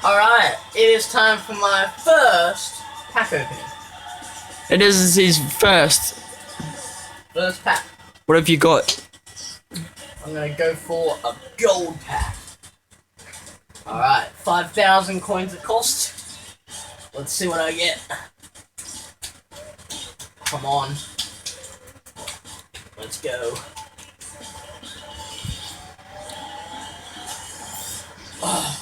Alright, it is time for my first pack opening. It is his first. First pack. What have you got? I'm gonna go for a gold pack. Alright, 5,000 coins it cost. Let's see what I get. Come on. Let's go. Oh.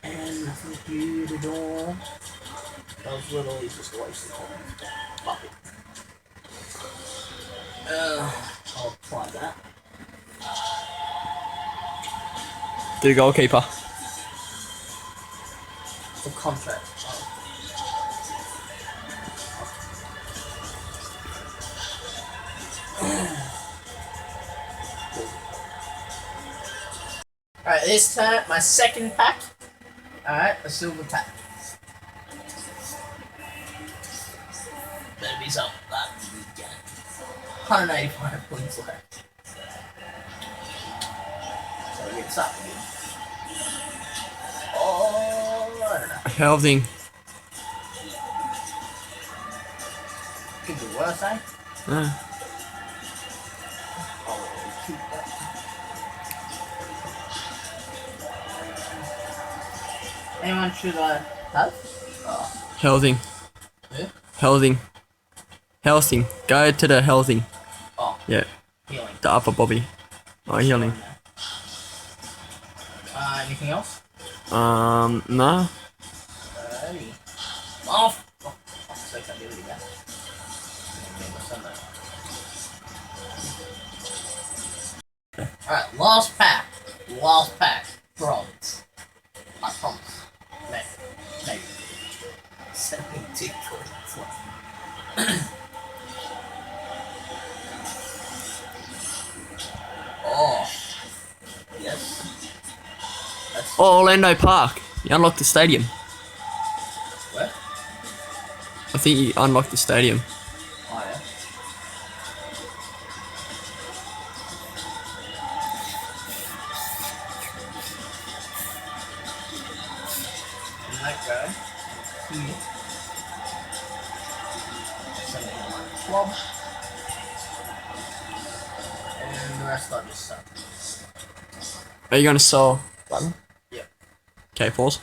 And nothing good at all. That was literally just a waste of time. Fuck it. I'll apply that. The goalkeeper. The contract. Alright, this time, my second pack. Alright, a silver pack. Better be something like we get 185 points left. So we get something good. Oh, I don't know. Housing. Could be worse, eh? Yeah. Oh, keep that. Anyone should I have? Housing. Yeah? Housing. Housing. Go to the housing. Oh, Yeah. healing. The upper bobby. Oh, healing. Anything else? No. Alrighty. Oh, fuck's sake, I did it again. Alright, last pack. Last pack. Bronze. I promise. Maybe. 72 points left. Oh. Yes. That's Oh, Orlando Park. You unlocked the stadium. where? I think you unlocked the stadium. Oh, yeah. And that guy here. Something on my club. And the rest I just sell. Are you gonna sell button? Yeah. Okay, pause.